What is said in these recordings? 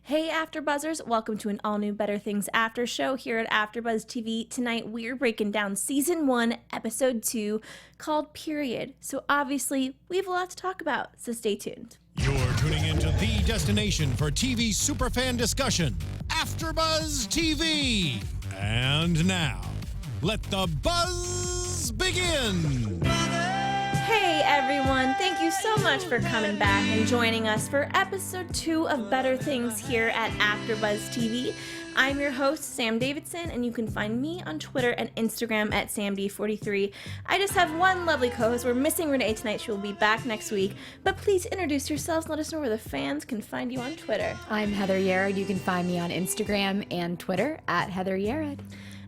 Hey AfterBuzzers, welcome to an all-new Better Things after show here at AfterBuzz TV. Tonight we're breaking down Season 1, Episode 2, called Period. So obviously, we have a lot to talk about, so stay tuned. You're tuning into the destination for TV superfan discussion, AfterBuzz TV. And now, let the buzz begin! Hey everyone, thank you so much for coming back and joining us for episode 2 of Better Things here at AfterBuzz TV. I'm your host, Sam Davidson, and you can find me on Twitter and Instagram at SamD43. I just have one lovely co-host. We're missing Renee tonight. She will be back next week. But please introduce yourselves and let us know where the fans can find you on Twitter. I'm Heather Yerrid. You can find me on Instagram and Twitter at Heather Yerrid.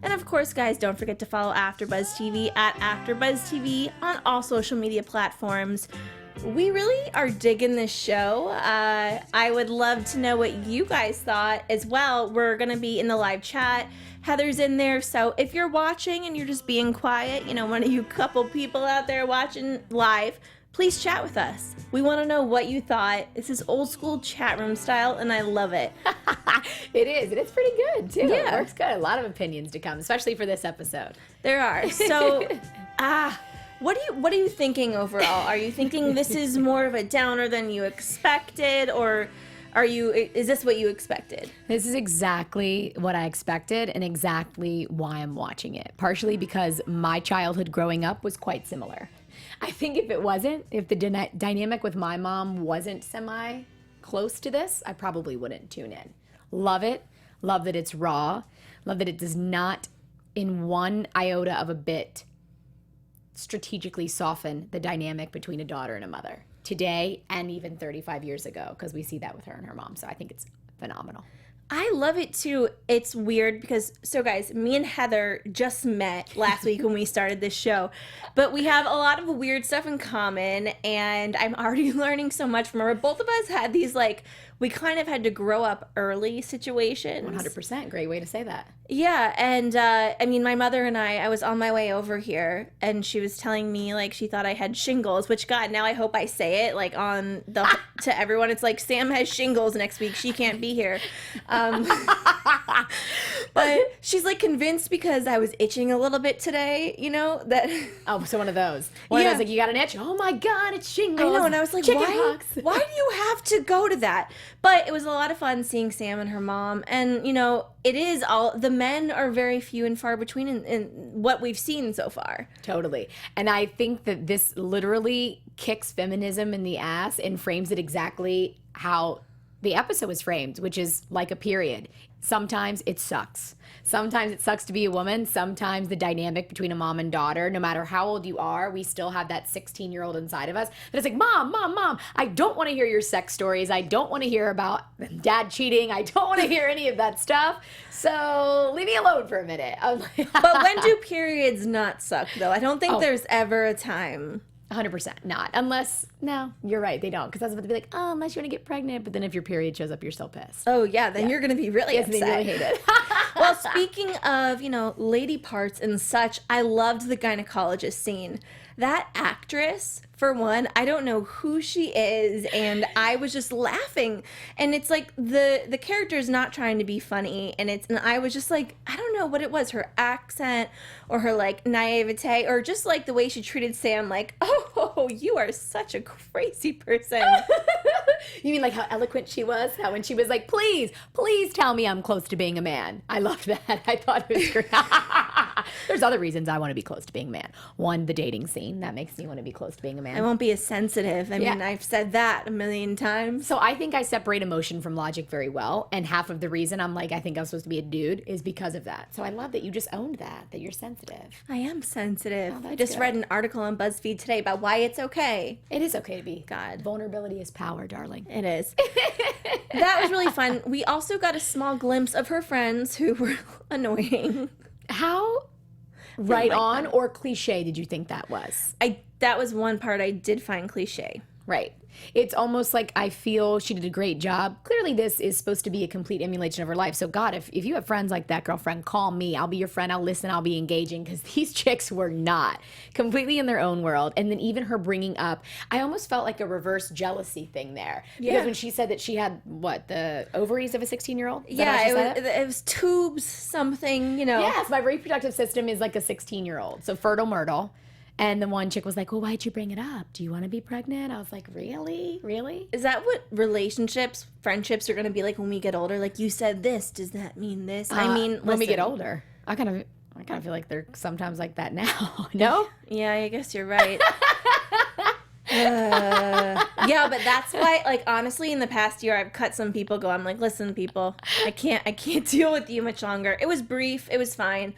And of course, guys, don't forget to follow AfterBuzz TV at AfterBuzz TV on all social media platforms. We really are digging this show. I would love to know what you guys thought as well. We're going to be in the live chat. Heather's in there, so if you're watching and you're just being quiet, you know, one of you couple people out there watching live, please chat with us. We want to know what you thought. This is old school chat room style, and I love it. It is. It is pretty good, too. Yeah. It works good. A lot of opinions to come, especially for this episode. There are. So, what are you thinking overall? Are you thinking this is more of a downer than you expected, or is this what you expected? This is exactly what I expected and exactly why I'm watching it. Partially because my childhood growing up was quite similar. I think if the dynamic with my mom wasn't semi-close to this, I probably wouldn't tune in. Love it. Love that it's raw. Love that it does not, in one iota of a bit, strategically soften the dynamic between a daughter and a mother. Today, and even 35 years ago, because we see that with her and her mom. So I think it's phenomenal. I love it too. It's weird because, so guys, me and Heather just met last week when we started this show, but we have a lot of weird stuff in common, and I'm already learning so much from her. Both of us had these, like, we kind of had to grow up early situations. 100%. Great way to say that. Yeah, and I mean, my mother and I was on my way over here, and she was telling me, like, she thought I had shingles, which, God, now I hope I say it, like, to everyone. It's like, Sam has shingles next week. She can't be here. But she's, like, convinced because I was itching a little bit today, you know, that... Oh, so one of those. One of those, like, you got an itch? Oh, my God, it's shingles. I know, and I was like, why do you have to go to that? But it was a lot of fun seeing Sam and her mom, and, you know, it is the men are very few and far between in what we've seen so far. Totally. And I think that this literally kicks feminism in the ass and frames it exactly how the episode was framed, which is like a period. Sometimes it sucks. Sometimes it sucks to be a woman. Sometimes the dynamic between a mom and daughter, no matter how old you are, we still have that 16-year-old inside of us that is like, Mom, I don't want to hear your sex stories. I don't want to hear about dad cheating. I don't want to hear any of that stuff. So leave me alone for a minute. But when do periods not suck, though? I don't think there's ever a time. 100% not. No, you're right, they don't. Because I was about to be like, oh, unless you want to get pregnant. But then if your period shows up, you're still pissed. Oh, yeah, then you're going to be really upset. They really hate it. Well, speaking of, you know, lady parts and such, I loved the gynecologist scene. That actress, for one, I don't know who she is, and I was just laughing. And it's like the character's not trying to be funny, and I was just like, I don't know what it was, her accent or her, like, naivete, or just, like, the way she treated Sam, like, oh, you are such a crazy person. You mean like how eloquent she was? How when she was like, please tell me I'm close to being a man. I loved that. I thought it was great. There's other reasons I want to be close to being a man. One, the dating scene. That makes me want to be close to being a man. I won't be as sensitive. I mean, I've said that a million times. So I think I separate emotion from logic very well. And half of the reason I'm like, I think I'm supposed to be a dude is because of that. So I love that you just owned that you're sensitive. I am sensitive. Oh, I just read an article on BuzzFeed today about why it's okay. It is okay to be. God. Vulnerability is power, darling. It is. That was really fun. We also got a small glimpse of her friends who were annoying. How right on or cliche did you think that was? That was one part I did find cliche. Right. It's almost like I feel she did a great job. Clearly, this is supposed to be a complete emulation of her life. So, God, if you have friends like that, girlfriend, call me. I'll be your friend. I'll listen. I'll be engaging, because these chicks were not, completely in their own world. And then even her bringing up, I almost felt like a reverse jealousy thing there. Because when she said that she had, what, the ovaries of a 16-year-old? Yeah, it was tubes, something, you know. Yes, my reproductive system is like a 16-year-old. So fertile myrtle. And the one chick was like, well, why'd you bring it up? Do you want to be pregnant? I was like, really? Really? Is that what relationships, friendships are going to be like when we get older? Like, you said this, does that mean this? I mean, when we get older. I kind of feel like they're sometimes like that now. No? Yeah, I guess you're right. Yeah, but that's why, like, honestly, in the past year, I've cut some people go. I'm like, listen, people, I can't deal with you much longer. It was brief. It was fine.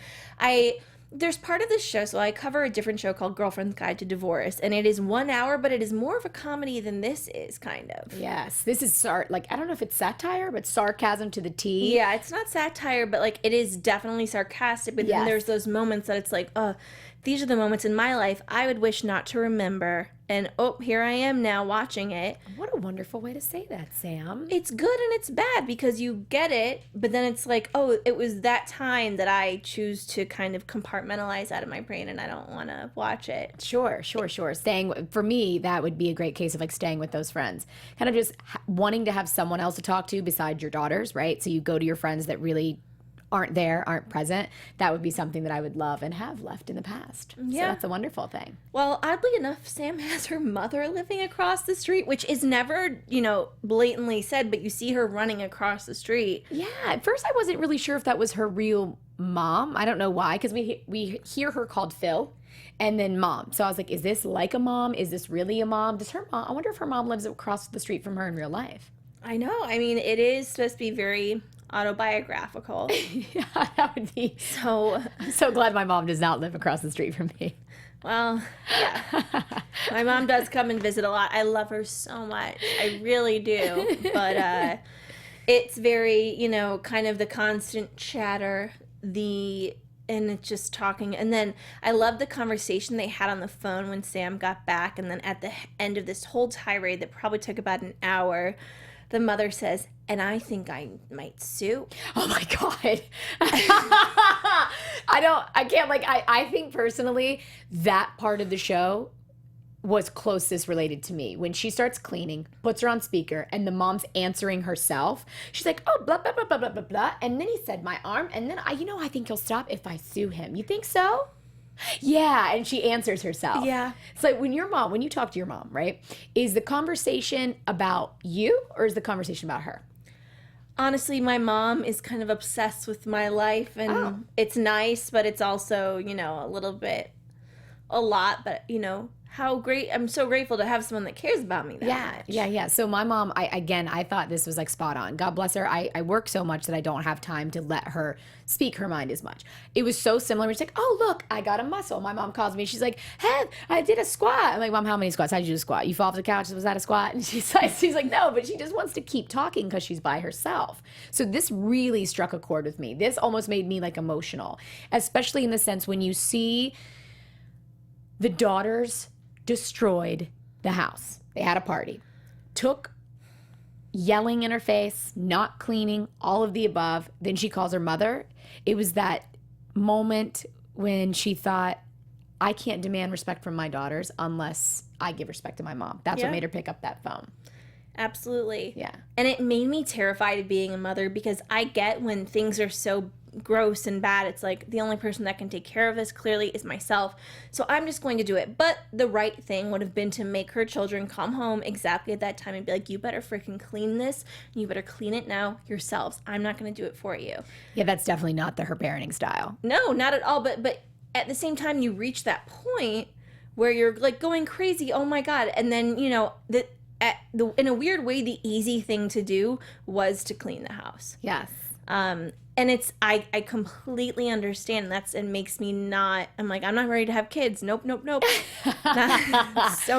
There's part of this show, so I cover a different show called Girlfriend's Guide to Divorce, and it is 1 hour, but it is more of a comedy than this is, kind of. Yes, this is like, I don't know if it's satire, but sarcasm to the T. Yeah, it's not satire, but like it is definitely sarcastic. But then there's those moments that it's like, oh, these are the moments in my life I would wish not to remember. And oh, here I am now watching it. What a wonderful way to say that, Sam. It's good and it's bad because you get it, but then it's like, oh, it was that time that I choose to kind of compartmentalize out of my brain and I don't want to watch it. Sure. For me, that would be a great case of like staying with those friends. Kind of just wanting to have someone else to talk to besides your daughters, right? So you go to your friends that really aren't present. That would be something that I would love and have left in the past. Yeah. So that's a wonderful thing. Well, oddly enough, Sam has her mother living across the street, which is never, blatantly said, but you see her running across the street. Yeah. At first, I wasn't really sure if that was her real mom. I don't know why, because we hear her called Phil and then mom. So I was like, is this like a mom? Is this really a mom? I wonder if her mom lives across the street from her in real life. I know. I mean, it is supposed to be very autobiographical. Yeah, that would be. So I'm so glad my mom does not live across the street from me. Well, yeah. My mom does come and visit a lot. I love her so much. I really do. But it's very, kind of the constant chatter, and it's just talking. And then I love the conversation they had on the phone when Sam got back. And then at the end of this whole tirade that probably took about an hour, the mother says, and I think I might sue. Oh my God. I think personally that part of the show was closest related to me. When she starts cleaning, puts her on speaker, and the mom's answering herself. She's like, oh, blah, blah, blah, blah, blah, blah, blah. And then he said my arm. And then I think he'll stop if I sue him. You think so? Yeah, and she answers herself. Yeah. It's like when you talk to your mom, right? Is the conversation about you or is the conversation about her? Honestly, my mom is kind of obsessed with my life, and it's nice, but it's also, a lot, but, I'm so grateful to have someone that cares about me that much. Yeah. So my mom, I thought this was like spot on. God bless her. I work so much that I don't have time to let her speak her mind as much. It was so similar. It's like, oh, look, I got a muscle. My mom calls me. She's like, hey, I did a squat. I'm like, Mom, how many squats? How'd you do a squat? You fall off the couch? Was that a squat? And she's like, no, but she just wants to keep talking because she's by herself. So this really struck a chord with me. This almost made me like emotional, especially in the sense when you see the daughters destroyed the house. They had a party. Took yelling in her face, not cleaning, all of the above. Then she calls her mother. It was that moment when she thought, I can't demand respect from my daughters unless I give respect to my mom. That's what made her pick up that phone. Absolutely. Yeah. And it made me terrified of being a mother because I get when things are so gross and bad, it's like the only person that can take care of this clearly is myself. So I'm just going to do it. But the right thing would have been to make her children come home exactly at that time and be like, you better freaking clean this. You better clean it now yourselves. I'm not going to do it for you. Yeah, that's definitely not her parenting style. No, not at all. But at the same time, you reach that point where you're like going crazy. Oh my God. And then, in a weird way, the easy thing to do was to clean the house. Yes. And it's, I completely understand. It makes me I'm like, I'm not ready to have kids. Nope. So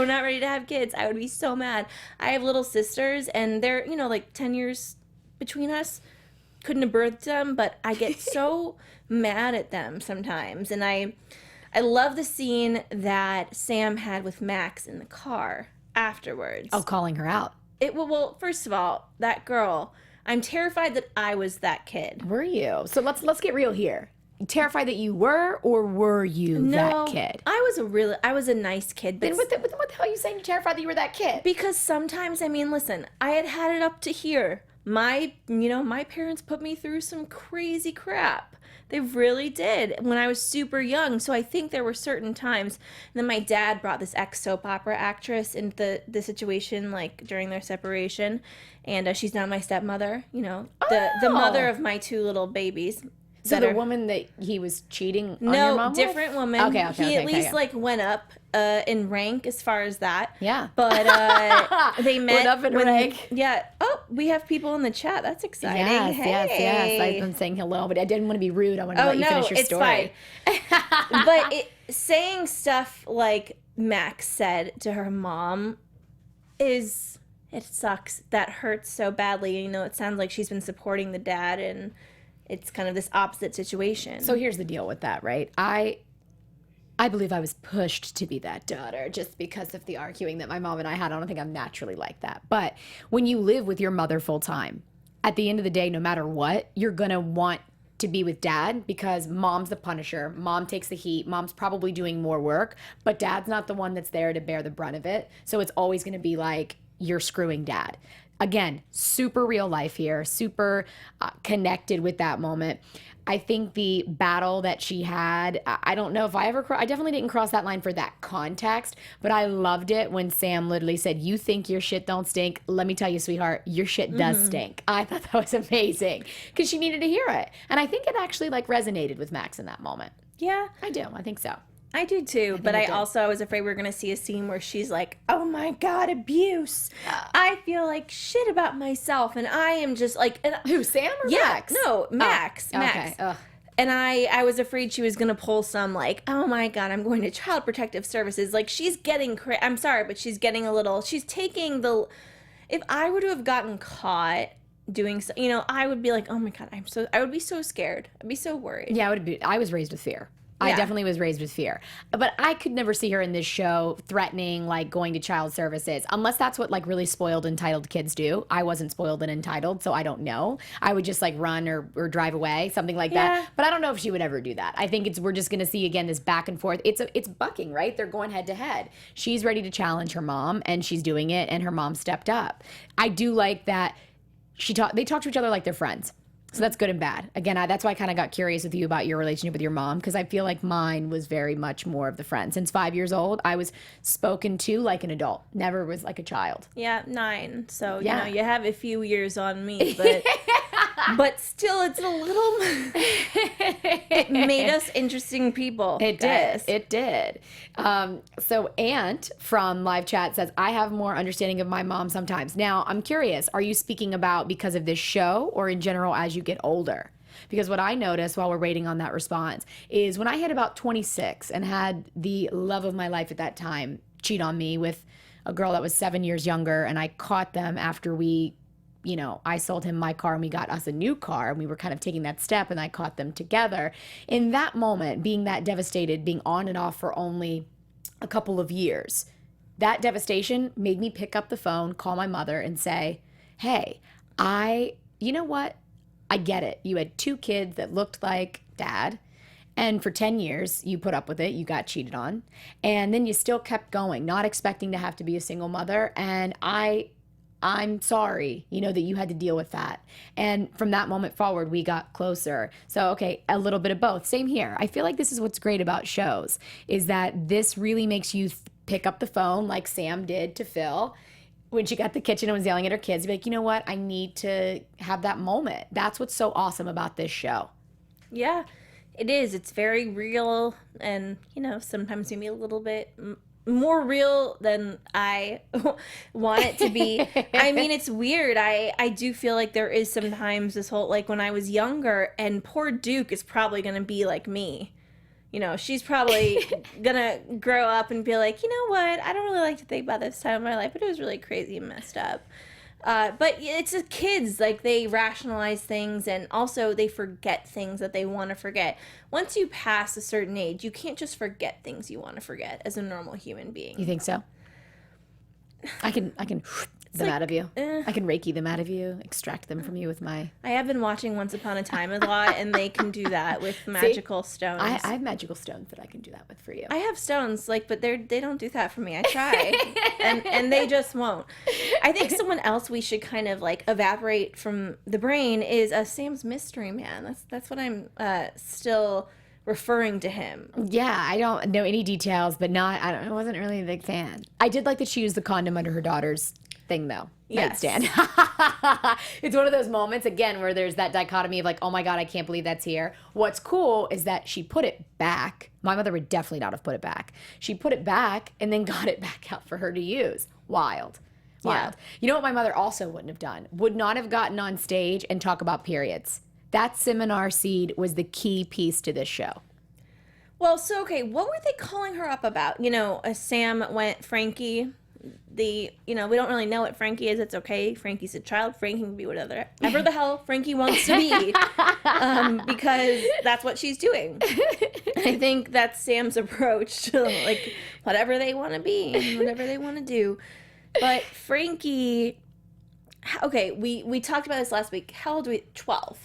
not ready to have kids. I would be so mad. I have little sisters and they're, like 10 years between us. Couldn't have birthed them, but I get so mad at them sometimes. And I love the scene that Sam had with Max in the car. afterwards. Oh, calling her out. Well, first of all, that girl, I'm terrified that I was that kid. Were you? So let's get real here. Terrified that you were, or were you that kid? I was a nice kid. But then what the hell are you saying? You're terrified that you were that kid? Because sometimes, I mean, listen, I had it up to here. My parents put me through some crazy crap. They really did when I was super young. So I think there were certain times. And then my dad brought this ex-soap opera actress into the situation, like during their separation. And she's now my stepmother, the mother of my 2 little babies. So the woman that he was cheating on your mom with? No, different woman. Okay. He at least like went up in rank as far as that. Yeah. But they met. Went up in rank. Yeah. Oh, we have people in the chat. That's exciting. Yes. I've been saying hello, but I didn't want to be rude. I wanted to let you finish your story. It's fine. But saying stuff like Max said to her mom it sucks. That hurts so badly. It sounds like she's been supporting the dad, and it's kind of this opposite situation. So here's the deal with that, right? I believe I was pushed to be that daughter just because of the arguing that my mom and I had. I don't think I'm naturally like that. But when you live with your mother full time, at the end of the day, no matter what, you're going to want to be with dad because mom's the punisher. Mom takes the heat. Mom's probably doing more work, but dad's not the one that's there to bear the brunt of it. So it's always going to be like, you're screwing dad. Again, super real life here, super connected with that moment. I think the battle that she had, I don't know if I definitely didn't cross that line for that context, but I loved it when Sam literally said, you think your shit don't stink? Let me tell you, sweetheart, your shit does stink. I thought that was amazing because she needed to hear it. And I think it actually like resonated with Max in that moment. Yeah. I do. I think so. I do too, but I was afraid we were going to see a scene where she's like, oh my God, abuse. I feel like shit about myself, and I am just like... Who, Sam or Max? No, Max. Max. Okay. And I was afraid she was going to pull some like, oh my God, I'm going to Child Protective Services. Like, she's getting... I'm sorry, but she's getting a little... She's taking the... If I were to have gotten caught doing so, I would be like, oh my God, I would be so scared. I'd be so worried. Yeah, I was raised with fear. I definitely was raised with fear. But I could never see her in this show threatening, like, going to child services, unless that's what, like, really spoiled, entitled kids do. I wasn't spoiled and entitled, so I don't know. I would just, like, run or drive away, something like that. But I don't know if she would ever do that. I think we're just going to see, again, this back and forth. It's bucking, right? They're going head to head. She's ready to challenge her mom, and she's doing it, and her mom stepped up. I do like that they talk to each other like they're friends. So that's good and bad. Again, that's why I kind of got curious with you about your relationship with your mom, because I feel like mine was very much more of the friend. Since 5 years old, I was spoken to like an adult, never was like a child. Yeah, 9. So, you have a few years on me, but but still, it's a little... It made us interesting people. It did. So Ant from Live Chat says, I have more understanding of my mom sometimes. Now, I'm curious, are you speaking about because of this show or in general as you get older? Because what I noticed while we're waiting on that response is when I hit about 26 and had the love of my life at that time cheat on me with a girl that was 7 years younger, and I caught them after I sold him my car and we got us a new car, and we were kind of taking that step, and I caught them together. In that moment, being that devastated, being on and off for only a couple of years, that devastation made me pick up the phone, call my mother and say, hey, you know what? I get it. You had 2 kids that looked like dad, and for 10 years you put up with it. You got cheated on, and then you still kept going, not expecting to have to be a single mother. And I'm sorry, that you had to deal with that. And from that moment forward, we got closer. So, okay, a little bit of both. Same here. I feel like this is what's great about shows, is that this really makes you pick up the phone like Sam did to Phil when she got to the kitchen and was yelling at her kids. Be like, you know what? I need to have that moment. That's what's so awesome about this show. Yeah, it is. It's very real, and, sometimes maybe a little bit more real than I want it to be. I mean, it's weird. I do feel like there is sometimes this whole, like, when I was younger, and poor Duke is probably going to be like me. She's probably going to grow up and be like, you know what? I don't really like to think about this time of my life, but it was really crazy and messed up. But it's the kids, like, they rationalize things, and also they forget things that they want to forget. Once you pass a certain age, you can't just forget things you want to forget as a normal human being. You think so? I can them like, out of you. I can Reiki them out of you, extract them from you with my... I have been watching Once Upon a Time a lot, and they can do that with magical stones. I have magical stones that I can do that with for you. I have stones, like, but they don't do that for me. I try, and they just won't. I think someone else we should kind of like evaporate from the brain is Sam's mystery man. That's what I'm still referring to him. Yeah, I don't know any details, but I wasn't really a big fan. I did like that she used the condom under her daughter's thing, though. Yes. Nightstand. It's one of those moments, again, where there's that dichotomy of like, oh my God, I can't believe that's here. What's cool is that she put it back. My mother would definitely not have put it back. She put it back and then got it back out for her to use. Wild. Yeah. You know what my mother also wouldn't have done? Would not have gotten on stage and talk about periods. That seminar seed was the key piece to this show. Well, so, okay, what were they calling her up about? You know, Sam went Frankie. We don't really know what Frankie is. It's okay. Frankie's a child. Frankie can be whatever the hell Frankie wants to be, because that's what she's doing. I think that's Sam's approach to, like, whatever they want to be and whatever they want to do. But Frankie, okay, we talked about this last week. How old are we? 12.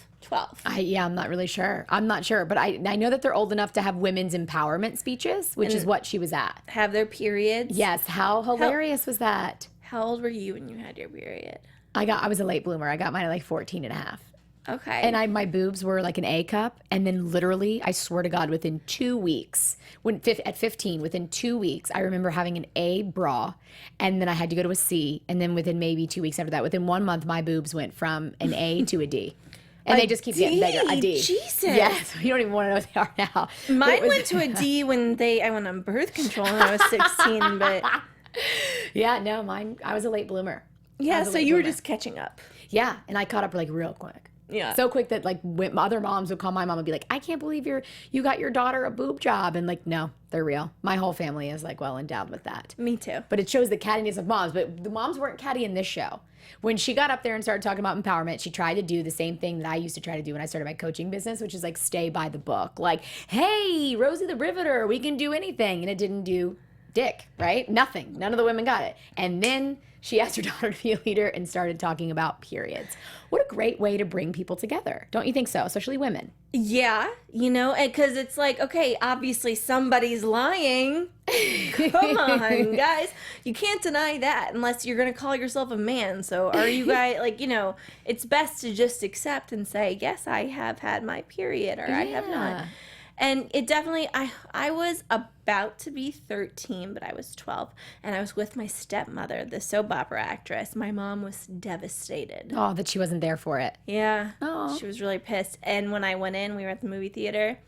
I'm not really sure. I'm not sure, but I know that they're old enough to have women's empowerment speeches, which is what she was at. Have their periods. Yes. How hilarious was that? How old were you when you had your period? I was a late bloomer. I got mine at like 14 and a half. Okay. And my boobs were like an A cup. And then literally, I swear to God, within 2 weeks, at 15, within 2 weeks, I remember having an A bra. And then I had to go to a C. And then within maybe 2 weeks after that, within 1 month, my boobs went from an A to a D. And they just keep getting bigger. A D. Jesus. Yes. You don't even want to know what they are now. Mine went to a D when I went on birth control when I was 16, but... Yeah, no, mine, I was a late bloomer. Yeah, so you were just catching up. Yeah, and I caught up like real quick. Yeah. So quick that like other moms would call my mom and be like, I can't believe you got your daughter a boob job. And like, no, they're real. My whole family is like well endowed with that. Me too. But it shows the cattiness of moms. But the moms weren't catty in this show. When she got up there and started talking about empowerment, she tried to do the same thing that I used to try to do when I started my coaching business, which is like stay by the book. Like, hey, Rosie the Riveter, we can do anything. And it didn't do dick, right? Nothing. None of the women got it. And then she asked her daughter to be a leader and started talking about periods. What a great way to bring people together. Don't you think so? Especially women. Yeah, because it's like, okay, obviously somebody's lying. Come on, guys. You can't deny that unless you're going to call yourself a man. So are you guys, it's best to just accept and say, yes, I have had my period or I have not. And it definitely, I was about to be 13, but I was 12. And I was with my stepmother, the soap opera actress. My mom was devastated. Oh, that she wasn't there for it. Yeah. Oh. She was really pissed. And when I went in, we were at the movie theater.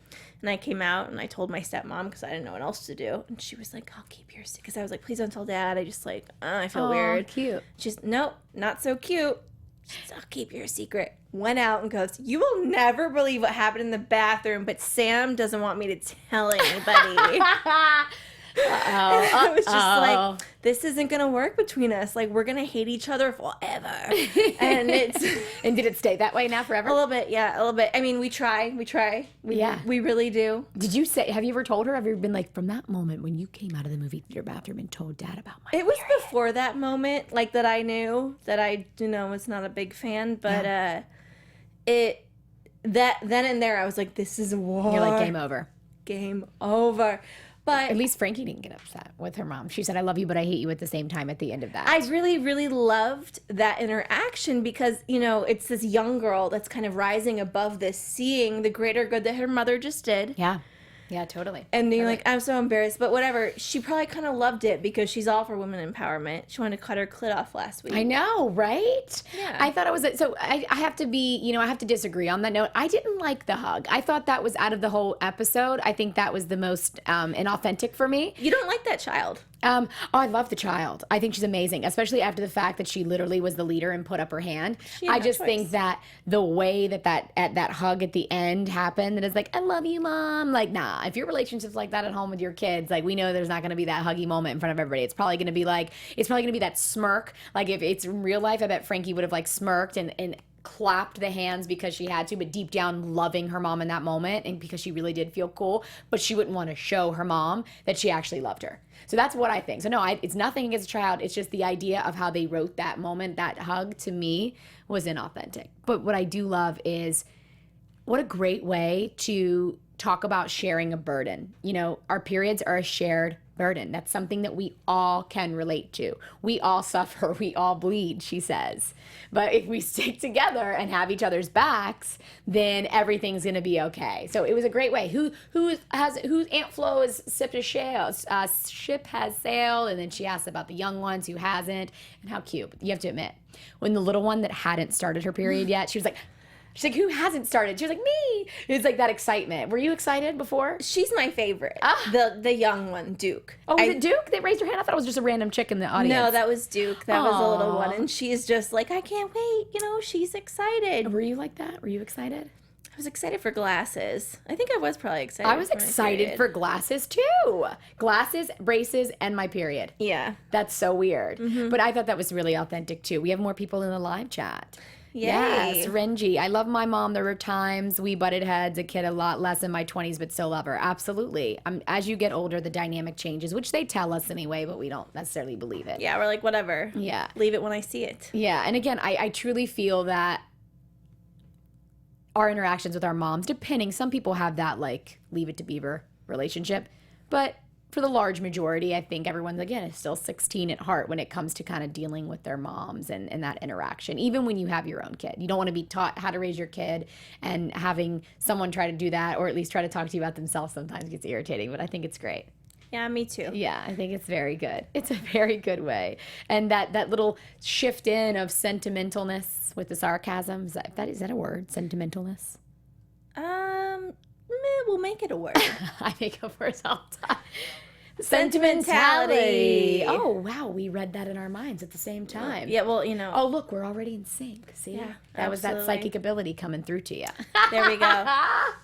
And I came out and I told my stepmom because I didn't know what else to do. And she was like, I'll keep your secret. Because I was like, please don't tell Dad. I just I feel weird. Cute. She's, nope, not so cute. She's, I'll keep your secret. Went out and goes, you will never believe what happened in the bathroom, but Sam doesn't want me to tell anybody. I was just like, this isn't going to work between us. Like, we're going to hate each other forever. And And did it stay that way now forever? A little bit, yeah, a little bit. I mean, we try. We really do. Did you have you ever told her? Have you ever been like, from that moment when you came out of the movie theater bathroom and told Dad about my It was before that moment, like, that I knew that I, was not a big fan, but then and there I was like, this is a war. You're like, game over. Game over. But at least Frankie didn't get upset with her mom. She said, I love you, but I hate you at the same time at the end of that. I really, really loved that interaction because, it's this young girl that's kind of rising above this, seeing the greater good that her mother just did. Yeah. Yeah, totally. And you're like, I'm so embarrassed. But whatever. She probably kind of loved it because she's all for women empowerment. She wanted to cut her clit off last week. I know, right? Yeah. I thought it was, so I have to be, I have to disagree on that note. I didn't like the hug. I thought that was out of the whole episode. I think that was the most inauthentic for me. You don't like that child. I love the child. I think she's amazing, especially after the fact that she literally was the leader and put up her hand. I just think that the way that hug at the end happened, that it's like, I love you, Mom. Like, nah, if your relationship's like that at home with your kids, like, we know there's not going to be that huggy moment in front of everybody. It's probably going to be that smirk. Like, if it's in real life, I bet Frankie would have like smirked and clapped the hands because she had to, but deep down loving her mom in that moment, and because she really did feel cool, but she wouldn't want to show her mom that she actually loved her. So that's what I think. So no, it's nothing against a child. It's just the idea of how they wrote that moment, that hug, to me was inauthentic. But what I do love is what a great way to talk about sharing a burden. You know, our periods are a shared burden. That's something that we all can relate to. We all suffer, we all bleed, she says. But if we stick together and have each other's backs, then everything's gonna be okay. So it was a great way. Whose Aunt Flo is ship has sailed, and then she asks about the young ones who hasn't, and how cute. But you have to admit, when the little one that hadn't started her period yet, she was like, who hasn't started? She was like, me. It's like that excitement. Were you excited before? She's my favorite. The young one, Duke. Oh, was it Duke that raised her hand? I thought it was just a random chick in the audience. No, that was Duke. That was the little one. And she's just like, I can't wait. You know, she's excited. Were you like that? Were you excited? I was excited for glasses. I think I was probably excited. I was excited for glasses too. Glasses, braces, and my period. Yeah. That's so weird. Mm-hmm. But I thought that was really authentic too. We have more people in the live chat. Yay. Yes, Renji. I love my mom. There were times we butted heads, a kid a lot less in my 20s, but still love her. Absolutely. As you get older, the dynamic changes, which they tell us anyway, but we don't necessarily believe it. Yeah, we're like, whatever. Yeah. Leave it when I see it. Yeah, and again, I truly feel that our interactions with our moms, depending, some people have that, like, leave it to Beaver relationship, but for the large majority, I think everyone's, again, is still 16 at heart when it comes to kind of dealing with their moms and that interaction, even when you have your own kid. You don't want to be taught how to raise your kid, and having someone try to do that, or at least try to talk to you about themselves, sometimes gets irritating, but I think it's great. Yeah, me too. Yeah, I think it's very good. It's a very good way. And that little shift in of sentimentalness with the sarcasm, is that a word, sentimentalness? We'll make it a word. I make up words all the time. Sentimentality. Oh, wow. We read that in our minds at the same time. Yeah, well, you know. Oh, look, we're already in sync. See? Yeah, that was that psychic ability coming through to you. There we go.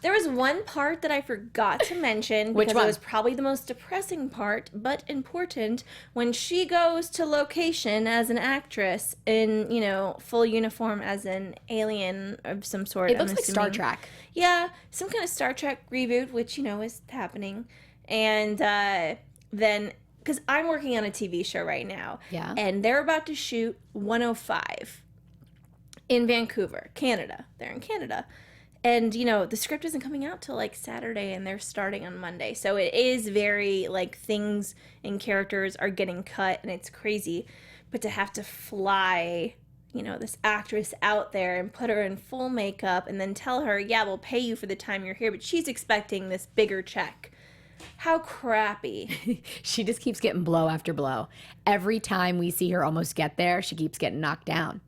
There was one part that I forgot to mention. Which because one? It was probably the most depressing part, but important. When she goes to location as an actress in, you know, full uniform as an alien of some sort. It looks like Star Trek. Yeah, some kind of Star Trek reboot, which, you know, is happening. And then, because I'm working on a TV show right now. Yeah. And they're about to shoot 105 in Vancouver, Canada. They're in Canada. And, you know, the script isn't coming out till, like, Saturday, and they're starting on Monday. So it is very, like, things and characters are getting cut, and it's crazy. But to have to fly, you know, this actress out there and put her in full makeup and then tell her, yeah, we'll pay you for the time you're here, but she's expecting this bigger check. How crappy. She just keeps getting blow after blow. Every time we see her almost get there, she keeps getting knocked down.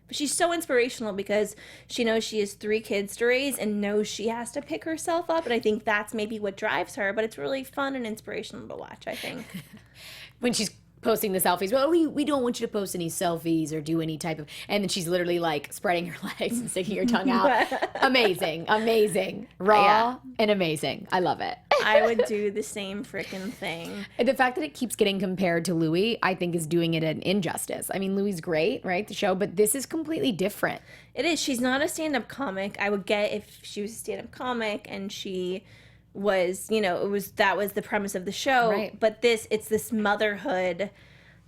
But she's so inspirational because she knows she has 3 kids to raise and knows she has to pick herself up. And I think that's maybe what drives her. But it's really fun and inspirational to watch, I think. When she's posting the selfies, well, we don't want you to post any selfies or do any type of, and then she's literally like spreading her legs and sticking her tongue out. Amazing. Raw and amazing. I love it. I would do the same freaking thing. The fact that it keeps getting compared to Louie, I think, is doing it an injustice. I mean, Louie's great, right, the show, but this is completely different. It is. She's not a stand-up comic. I would get if she was a stand-up comic and she was, you know, that was the premise of the show. Right. But it's this motherhood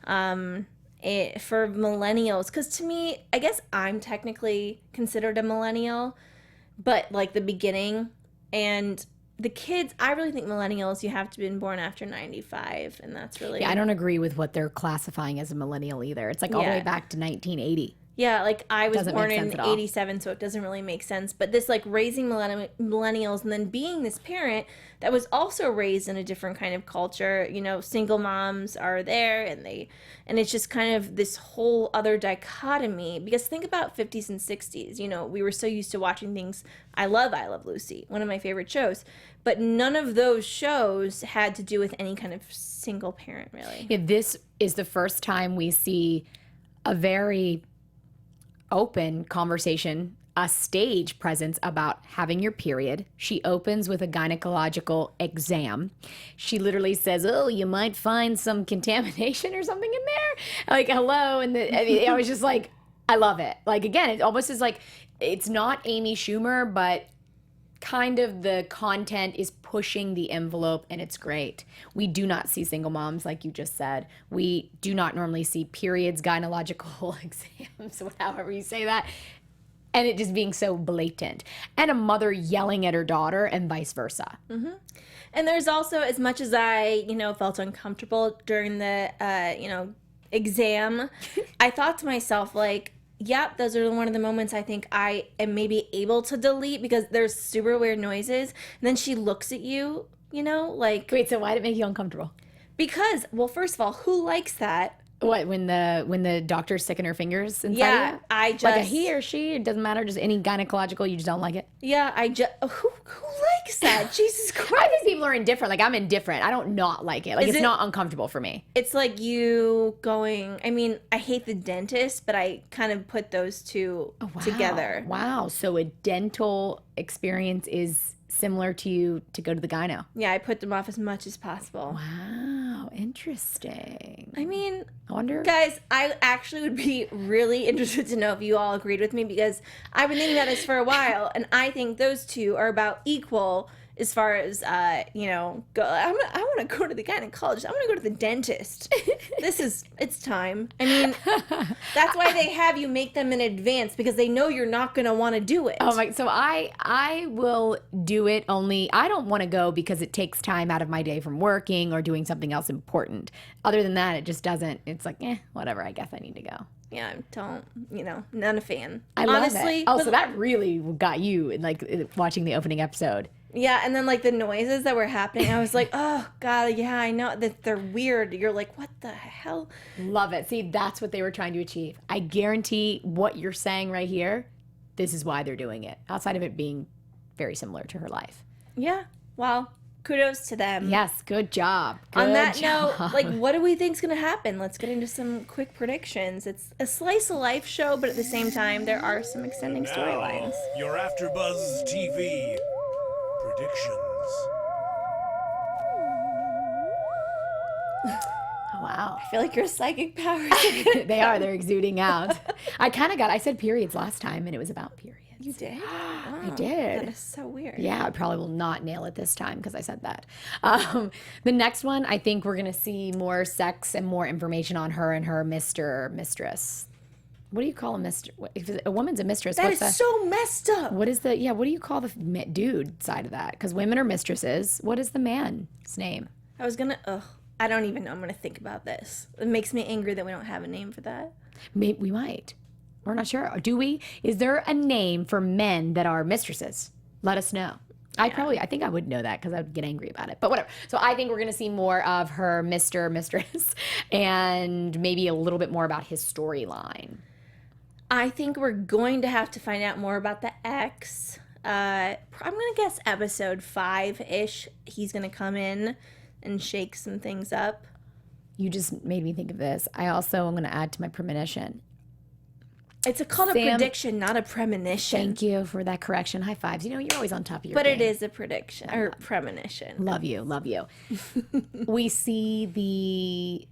for millennials. Because to me, I guess I'm technically considered a millennial, but like the beginning. And the kids, I really think millennials, you have to have been born after 95. And that's really... Yeah, I don't agree with what they're classifying as a millennial either. It's like all the way back to 1980. Yeah, like I was Doesn't born make sense in at all. 87, so it doesn't really make sense. But this like raising millennials and then being this parent that was also raised in a different kind of culture, you know, single moms are there and it's just kind of this whole other dichotomy. Because think about 50s and 60s, you know, we were so used to watching things. I love Lucy, one of my favorite shows. But none of those shows had to do with any kind of single parent, really. Yeah, this is the first time we see a very open conversation, a stage presence about having your period. She opens with a gynecological exam. She literally says, oh, you might find some contamination or something in there. Like, hello. And I was just like, I love it. Like, again, it almost is like, it's not Amy Schumer, but kind of the content is pushing the envelope, and it's great. We do not see single moms, like you just said. We do not normally see periods, gynecological exams, however you say that, and it just being so blatant. And a mother yelling at her daughter and vice versa. Mm-hmm. And there's also, as much as I, felt uncomfortable during the, exam, I thought to myself, like, yep, those are one of the moments I think I am maybe able to delete because there's super weird noises. And then she looks at you, like... Wait, so why did it make you uncomfortable? Because, well, first of all, who likes that? What, when the doctor's sticking her fingers inside yeah, you? I just... Like a he or she, it doesn't matter, just any gynecological, you just don't like it? Yeah, who likes that? Jesus Christ. I think people are indifferent. Like, I'm indifferent. I don't not like it. Like, it's not uncomfortable for me. It's like you going... I mean, I hate the dentist, but I kind of put those two together. Wow. So a dental experience is similar to you to go to the gyno. Yeah, I put them off as much as possible. Wow. Interesting. I mean... I wonder... Guys, I actually would be really interested to know if you all agreed with me because I've been thinking about this for a while, and I think those two are about equal as far as, I want to go to the gynecologist. I want to go to the dentist. It's time. I mean, that's why they have you make them in advance because they know you're not going to want to do it. Oh my, so I will do it only, I don't want to go because it takes time out of my day from working or doing something else important. Other than that, it just doesn't, it's like, whatever, I guess I need to go. Yeah, not a fan. I honestly, love it. Oh, so that really got you, like, watching the opening episode. Yeah, and then, like, the noises that were happening, I was like, oh, God, yeah, I know that they're weird. You're like, what the hell? Love it. See, that's what they were trying to achieve. I guarantee what you're saying right here, this is why they're doing it, outside of it being very similar to her life. Yeah, well, kudos to them. Yes, good job. On that note, like, what do we think's going to happen? Let's get into some quick predictions. It's a slice of life show, but at the same time, there are some extending storylines. Your AFTERBUZZ TV predictions. Oh, wow. I feel like your psychic powers. They're exuding out. I said periods last time, and it was about periods. You did? Wow, I did. That is so weird. Yeah, I probably will not nail it this time because I said that. The next one, I think we're going to see more sex and more information on her and her mistress. What do you call a mistress? If a woman's a mistress, that is so messed up. What do you call the dude side of that? Because women are mistresses. What is the man's name? I don't even know. I'm going to think about this. It makes me angry that we don't have a name for that. Maybe we might. We're not sure. Do we? Is there a name for men that are mistresses? Let us know. Yeah. I think I would know that because I would get angry about it. But whatever. So I think we're going to see more of her mistress, and maybe a little bit more about his storyline. I think we're going to have to find out more about the ex. I'm going to guess episode 5-ish. He's going to come in and shake some things up. You just made me think of this. I also am going to add to my premonition. It's called a prediction, not a premonition. Thank you for that correction. High fives. You're always on top of your game. But it is a prediction, or premonition. Love you. We see the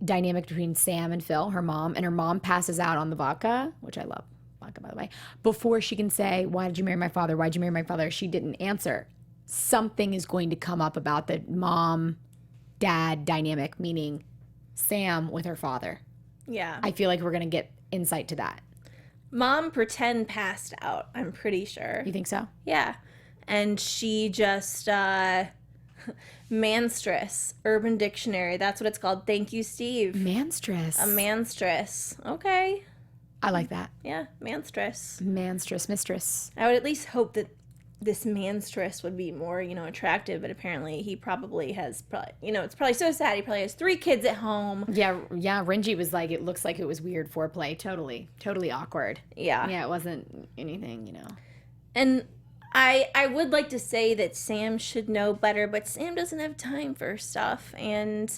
dynamic between Sam and Phil, her mom, and her mom passes out on the vodka, which I love vodka, by the way, before she can say, why did you marry my father? Why'd you marry my father? She didn't answer. Something is going to come up about the mom-dad dynamic, meaning Sam with her father. Yeah. I feel like we're going to get insight to that. Mom pretend passed out, I'm pretty sure. You think so? Yeah. And she just, manstress, Urban Dictionary. That's what it's called. Thank you, Steve. Manstress. A manstress. Okay. I like that. Yeah, manstress. Manstress, mistress. I would at least hope that this manstress would be more, attractive, but apparently he probably has, it's probably so sad. He probably has 3 kids at home. Yeah, Renji was like, it looks like it was weird foreplay. Totally awkward. Yeah. Yeah, it wasn't anything, And I would like to say that Sam should know better, but Sam doesn't have time for stuff, and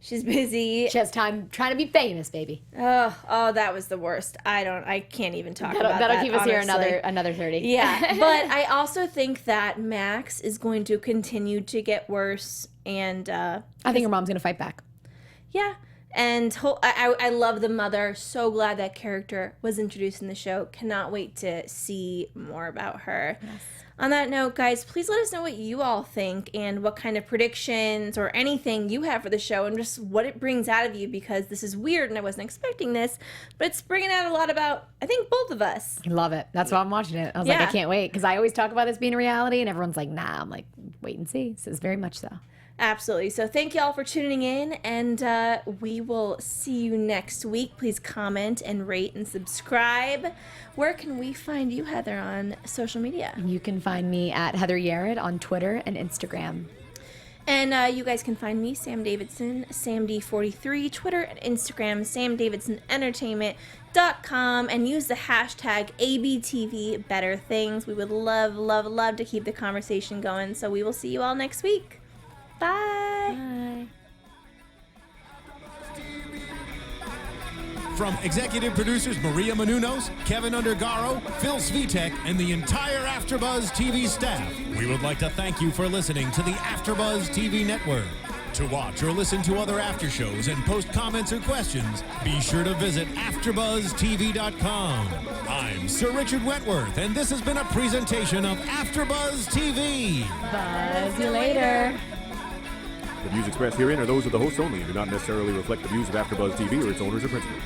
she's busy. She has time trying to be famous, baby. Oh, that was the worst. I can't even talk about that. That'll keep us honestly. Here another 30. Yeah, but I also think that Max is going to continue to get worse, and I think her mom's gonna fight back. Yeah, And I love the mother. So glad that character was introduced in the show. Cannot wait to see more about her. Yes. On that note, guys, please let us know what you all think and what kind of predictions or anything you have for the show and just what it brings out of you, because this is weird and I wasn't expecting this, but it's bringing out a lot about, I think, both of us. I love it. That's why I'm watching it. I was like, I can't wait, because I always talk about this being a reality and everyone's like, nah. I'm like, wait and see. So it's very much so. Absolutely. So thank you all for tuning in, and we will see you next week. Please comment and rate and subscribe. Where can we find you, Heather, on social media? You can find me at Heather Yerrid on Twitter and Instagram. And you guys can find me, Sam Davidson, SamD43, Twitter and Instagram, SamDavidsonEntertainment.com, and use the hashtag ABTV Better Things. We would love, love, love to keep the conversation going. So we will see you all next week. Bye. Bye. From executive producers Maria Menounos, Kevin Undergaro, Phil Svitek, and the entire AfterBuzz TV staff, we would like to thank you for listening to the AfterBuzz TV network. To watch or listen to other after shows and post comments or questions, be sure to visit AfterBuzzTV.com. I'm Sir Richard Wentworth, and this has been a presentation of AfterBuzz TV. Buzz you later. The views expressed herein are those of the hosts only and do not necessarily reflect the views of AfterBuzz TV or its owners or principals.